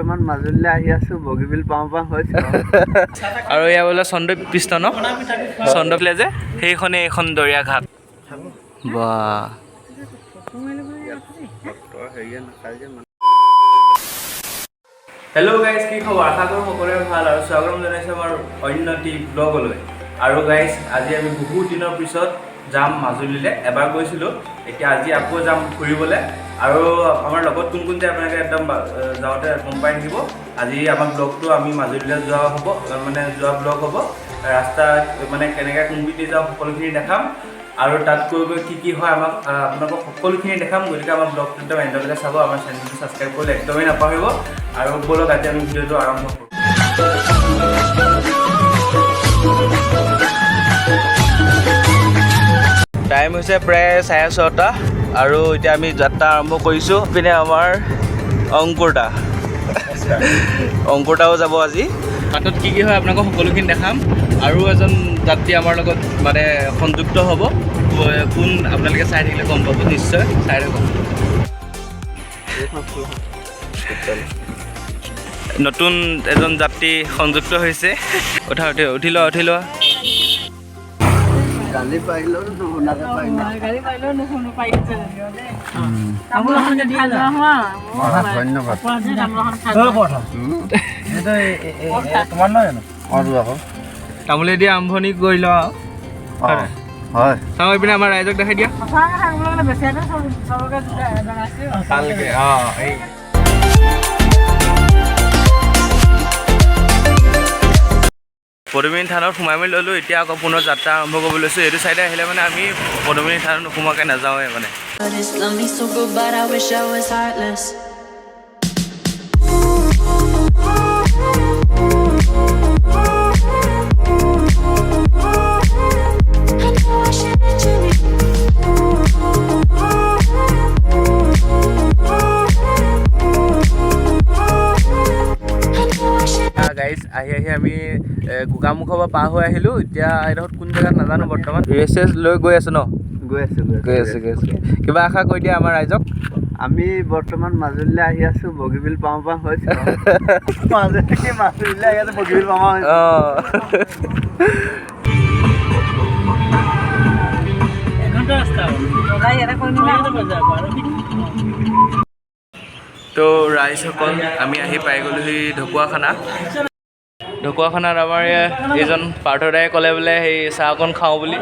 বৰ্তমান মাজুলীলৈ আহি আছো বগীবিল পাওঁ হৈছে আৰু এয়া বোলে চন্দ্ৰ পৃষ্ঠ ন চন্দ্ৰপিলে যে সেইখনে এইখন দৰিয়া ঘাট বা হেল্ল' গাইজ কি খবৰ আশা কৰোঁ সকলোৰে ভাল আৰু স্বাগতম জনাইছোঁ আমাৰ অন্য এটি ব্লগলৈ আৰু গাইজ আজি আমি বহুত দিনৰ পিছত যাম মাজুলীলৈ এবাৰ গৈছিলোঁ এতিয়া আজি আকৌ যাম ফুৰিবলৈ আৰু আমাৰ লগত কোন কোন যায় আপোনালোকে একদম যাওঁতে গম পাই থাকিব আজি আমাৰ ব্লগটো আমি মাজুলীলৈ যোৱা হ'ব মানে যোৱা ব্লগ হ'ব ৰাস্তা মানে কেনেকৈ কোনপিনে যাওঁ সকলোখিনি দেখাম আৰু তাত গৈ গৈ কি হয় আমাক আপোনালোকক সকলোখিনি দেখাম গতিকে আমাৰ ব্লগটো একদম এণ্ডলৈকে চাব আমাৰ চেনেলটো ছাবস্ক্ৰাইব কৰিলে একদমেই নাপাহৰিব আৰু ব'লক আজি আমি ভিডিঅ'টো আৰম্ভ কৰোঁ টাইম হৈছে প্ৰায় 6:30 আৰু এতিয়া আমি যাত্ৰা আৰম্ভ কৰিছোঁ পিনে আমাৰ অংকুৰদাও যাব আজি বাটত কি হয় আপোনালোকক সকলোখিনি দেখাম আৰু এজন যাত্ৰী আমাৰ লগত মানে সংযুক্ত হ'ব কোন আপোনালোকে চাই থাকিলে গম পাব নিশ্চয় চাই থাকক নতুন এজন যাত্ৰী সংযুক্ত হৈছে উঠি লোৱা গালি পাৰিলেও নুশুনো পাৰিছে তামোলেদি আৰম্ভণি কৰি লওঁ হয় চাওঁ এইপিনে আমাৰ ৰাইজক দেখাই দিয়া পদুমণি থানত সোমাই মেলি ল'লোঁ এতিয়া আকৌ পুনৰ যাত্ৰা আৰম্ভ কৰিব লৈছোঁ এইটো চাইডে আহিলে মানে আমি পদুমণি থানত নোসোমোৱাকৈ নাযাওঁৱে মানে গাইজ আহি আমি গোগামুখৰ পৰা পাৰ হৈ আহিলোঁ এতিয়া এইডোখৰত কোন জেগাত নাজানো বৰ্তমান ৰেচেছ লৈ গৈ আছোঁ ন গৈ আছো কিবা আশা কৰি দিয়া আমাৰ ৰাইজক আমি বৰ্তমান মাজুলীলৈ আহি আছো বগীবিল পাওঁ হৈছে মাজুলীলৈ আহি আছো বগীবিল পাওঁ তো ৰাইজসকল আমি আহি পাই গ'লোহি ঢকুৱাখানাত আমাৰ এইজন পাৰ্থদায়ে ক'লে বোলে সেই চাহ অকণ খাওঁ বুলি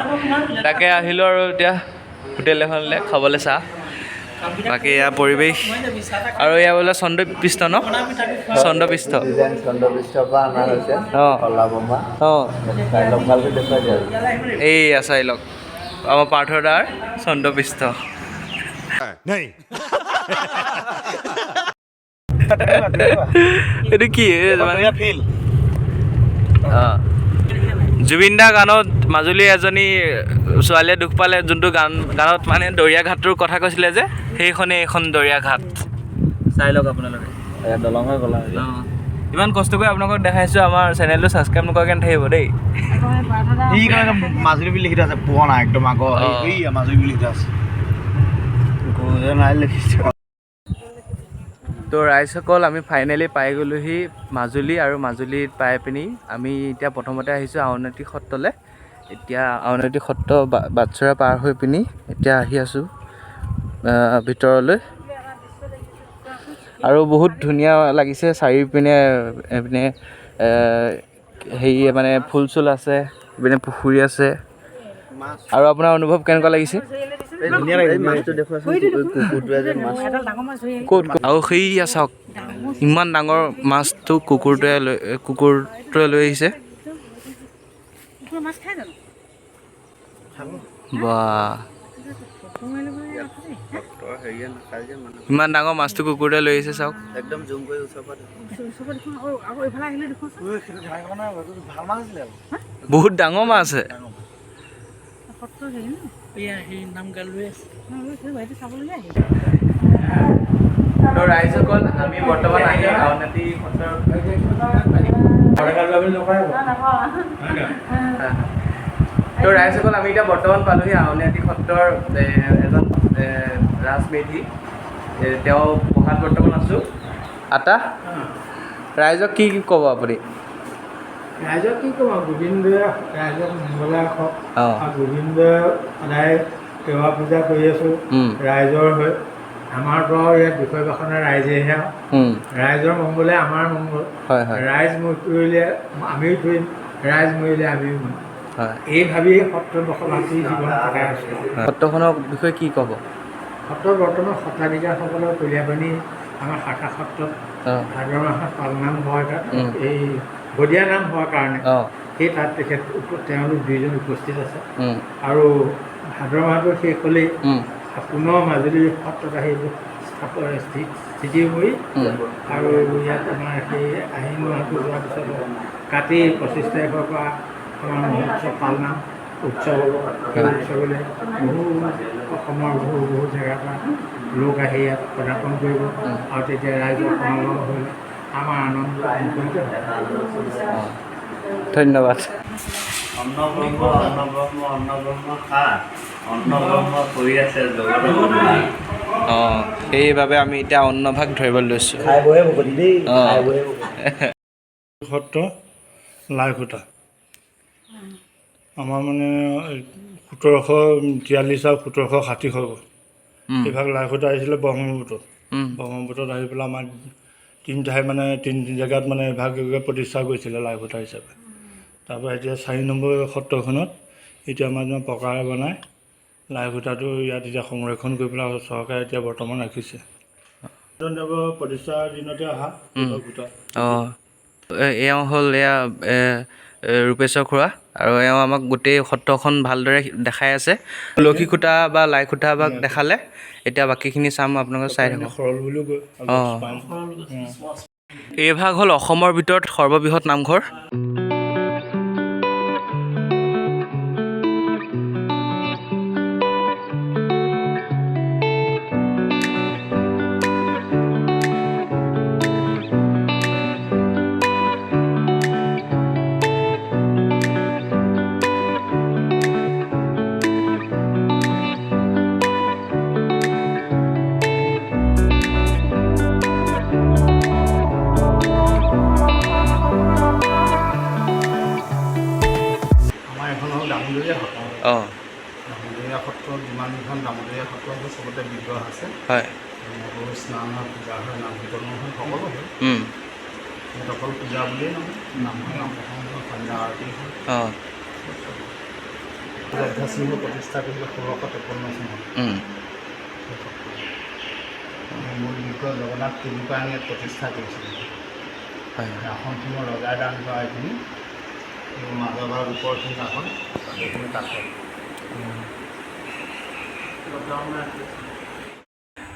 তাকে আহিলোঁ আৰু এতিয়া হোটেল এখনলৈ খাবলৈ চাহ বাকী এয়া পৰিৱেশ আৰু এয়া বোলে চন্দ্ৰপৃষ্ঠ ন চন্দ্ৰপৃষ্ঠ এই চাই লওক আমাৰ পাৰ্থদাৰ চন্দ্ৰপৃষ্ঠ এইটো কি ফিল জুবিন দা গানত মাজুলীৰ এজনী ছোৱালীয়ে দুখ পালে যোনটো গানত মানে দৰিয়া ঘাটটোৰ কথা কৈছিলে যে সেইখনে এইখন দৰিয়া ঘাট চাই লওক আপোনালোকে দলং হৈ গ'লা ইমান কষ্ট কৰি আপোনালোকক দেখাইছোঁ আমাৰ চেনেলটো ছাবস্ক্ৰাইব নকৰাকৈ নাথাকিব দেই মাজুলী বুলি লিখি আছে পুৰণা একদম আগৰ মাজুলী বুলি লিখি আছে তো ৰাইজসকল আমি ফাইনেলি পাই গ'লোহি মাজুলী আৰু মাজুলীত পাই পিনি আমি এতিয়া প্ৰথমতে আহিছোঁ আউনীআটী সত্ৰলৈ এতিয়া আউনীআটী সত্ৰ বাটচৰা পাৰ হৈ পিনি এতিয়া আহি আছোঁ ভিতৰলৈ আৰু বহুত ধুনীয়া লাগিছে চাৰিওপিনে এইপিনে হেৰি মানে ফুল চুল আছে এইপিনে পুখুৰী আছে আৰু আপোনাৰ অনুভৱ কেনেকুৱা লাগিছে ক'ত আৰু সেয়া চাওক ইমান ডাঙৰ মাছটো কুকুৰটোৱে লৈ আহিছে বা ইমান ডাঙৰ মাছটো কুকুৰটোৱে লৈ আহিছে চাওক একদম জুম কৰি বহুত ডাঙৰ মাছ আছে তো ৰাইজসকল আমি বৰ্তমান আহি আউনীআটী তো ৰাইজসকল আমি এতিয়া বৰ্তমান পালোহি আউনীআটী সত্ৰৰ এজন ৰাজমেধি তেওঁ পঢ়াত বৰ্তমান আছোঁ আটা ৰাইজক কি ক'ব আপুনি? ৰাইজক কি ক'ম আৰু গোবিন্দই ৰাইজক মংগলে ৰাখক অঁ আৰু গোবিন্দই সদায় সেৱা পূজা কৰি আছোঁ ৰাইজৰ হৈ আমাৰতো আৰু ইয়াত বিষয় বাসনা ৰাইজেহে ৰাইজৰ মংগলে আমাৰ মংগল হয় হয় ৰাইজ মৰিলে আমিও ধৰিম ৰাইজ মৰিলে আমিও মৰিম হয়। এই ভাবিয়ে সত্ৰত বসবাসী জীৱন কটাই আছোঁ। সত্ৰখনৰ বিষয়ে কি ক'ব? সত্ৰত বৰ্তমান সত্ৰাধিকাৰসকলৰ কলীয়াপানী আমাৰ শাখা সত্ৰত অঁ ভাদ মাহত পালনাম হোৱাৰ এই বদিয়া নাম হোৱাৰ কাৰণে অঁ সেই তাত তেওঁলোক দুইজন উপস্থিত আছে আৰু ভাদ মাহটো শেষ হ'লেই পুনৰ মাজুলী সত্ৰত আহি স্থিতি কৰি আৰু ইয়াত আমাৰ সেই আহিন মাহটো যোৱাৰ পিছত কাতি 25 তাৰিখৰ পৰা আমাৰ মহোৎসৱ পালনাম উৎসৱ হ'ব। সেই উৎসৱলৈ অসমৰ বহু জেগাৰ পৰা লোক আহি ইয়াত পদাৰ্পণ কৰিব আৰু তেতিয়া ৰাইজৰ সমাগম হ'লে আমাৰ আনন্দ মুকলিত হ'ব। ধন্যবাদ। অন্নব্ৰহ্ম অন্নব্ৰহ্ম অন্নব্ৰহ্ম খা অন্নব্ৰহ্ম কৰি আছে জগতৰ অঁ সেইবাবে আমি এতিয়া অন্নভাগ ধৰিবলৈ লৈছোঁ। খাই বহে ভকতি দেই অঁ খাই বহে সত্ৰ লাইখুটা আমাৰ মানে 1743 আৰু 1760 হৈ গ'ল। এইভাগ লাইখুটা আহিছিলে ব্ৰহ্মপুত্ৰত আহি পেলাই আমাৰ তিনি জেগাত মানে এভাগ প্ৰতিষ্ঠা কৰিছিলে লাইখুটা হিচাপে। তাৰপৰা এতিয়া 4 নম্বৰ সত্ৰখনত এতিয়া আমাৰ পকাৰে বনাই লাইখুটাটো ইয়াত এতিয়া সংৰক্ষণ কৰি পেলাই চৰকাৰে এতিয়া বৰ্তমান ৰাখিছে। প্ৰতিষ্ঠাৰ দিনতে অহা খুটা। অঁ এওঁ হ'ল এয়া ৰূপেশ্বৰ খুৰা আৰু এওঁ আমাক গোটেই সত্ৰখন ভালদৰে দেখাই আছে। তুলসী খুঁটা বা লাই খুঁটা বা দেখালে, এতিয়া বাকীখিনি চাম আপোনালোকে চাই থাকক। সৰল বুলিও কয়। অঁ এইভাগ হ'ল অসমৰ ভিতৰত সৰ্ববৃহৎ নামঘৰ। দামোদৰীয়া সত্ৰ। অঁ দামোদৰীয়া সত্ৰত যিমানকেইখন দামোদৰীয়া সত্ৰ আছে চবতে বিগ্ৰহ আছে। হয় স্নান হয়, পূজা হয়, নাম কীৰ্তনো হয়, সকলো হয়। ইয়াত অকল পূজা বুলিয়েই নহয়, নাম হয়, নাম প্ৰসংগ হয়, সন্ধ্যা আৰতি হয়। অঁ অধ্যাসিংহ প্ৰতিষ্ঠা কৰিলে 1653 চনত। মূল বিগ্ৰহ জগন্নাথ তিৰুপায়ন ইয়াত প্ৰতিষ্ঠা কৰিছিলে। আসনসমূহ ৰজাই দান কৰা এইখিনি মাজৰ ভাগ ওপৰখিনি আসন এইখিনি কাঠৰ।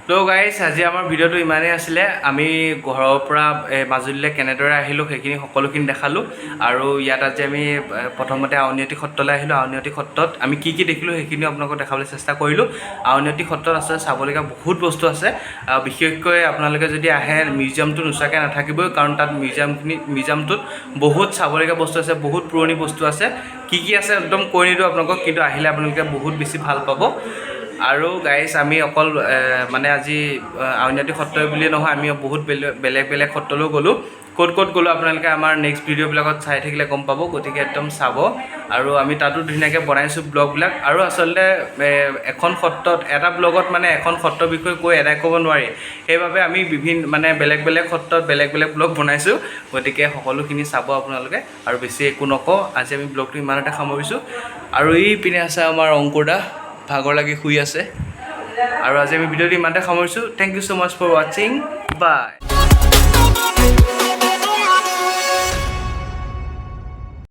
তো গাইজ আজি আমাৰ ভিডিঅ'টো ইমানেই আছিলে। আমি ঘৰৰ পৰা মাজুলীলৈ কেনেদৰে আহিলোঁ সেইখিনি সকলোখিনি দেখালোঁ। আৰু ইয়াত আজি আমি প্ৰথমতে আউনীআটী সত্ৰলৈ আহিলোঁ। আউনীআটী সত্ৰত আমি কি কি দেখিলোঁ সেইখিনিও আপোনালোকক দেখাবলৈ চেষ্টা কৰিলোঁ। আউনীআটী সত্ৰত আছে চাবলগীয়া বহুত বস্তু আছে। বিশেষকৈ আপোনালোকে যদি আহে মিউজিয়ামটো নোচোৱাকৈ নাথাকিবই, কাৰণ তাত মিউজিয়ামটোত বহুত চাবলগীয়া বস্তু আছে, বহুত পুৰণি বস্তু আছে। কি আছে একদম কৈ নিদিওঁ আপোনালোকক, কিন্তু আহিলে আপোনালোকে বহুত বেছি ভাল পাব। আৰু গাইজ আমি অকল মানে আজি আউনীআটী সত্ৰ বুলিয়ে নহয়, আমি বহুত বেলেগ সত্ৰলৈও গ'লোঁ। ক'ত গ'লোঁ আপোনালোকে আমাৰ নেক্সট ভিডিঅ'বিলাকত চাই থাকিলে গম পাব। গতিকে একদম চাব। আৰু আমি তাতো ধুনীয়াকৈ বনাইছোঁ ব্লগবিলাক। আৰু আচলতে এখন সত্ৰত এটা ব্লগত মানে এখন সত্ৰৰ বিষয়ে কৈ এদাই ক'ব নোৱাৰি। সেইবাবে আমি বেলেগ সত্ৰত বেলেগ ব্লগ বনাইছোঁ। গতিকে সকলোখিনি চাব আপোনালোকে। আৰু বেছি একো নকওঁ, আজি আমি ব্লগটো ইমানতে সামৰিছোঁ। আৰু এই পিনে আছে আমাৰ অংকুৰ দা, ভাগৰ লাগি শুই আছে। আৰু আজি আমি ভিডিঅ'টো ইমানতে সামৰিছোঁ। Thank you so' much for ৱাচিং। বাই।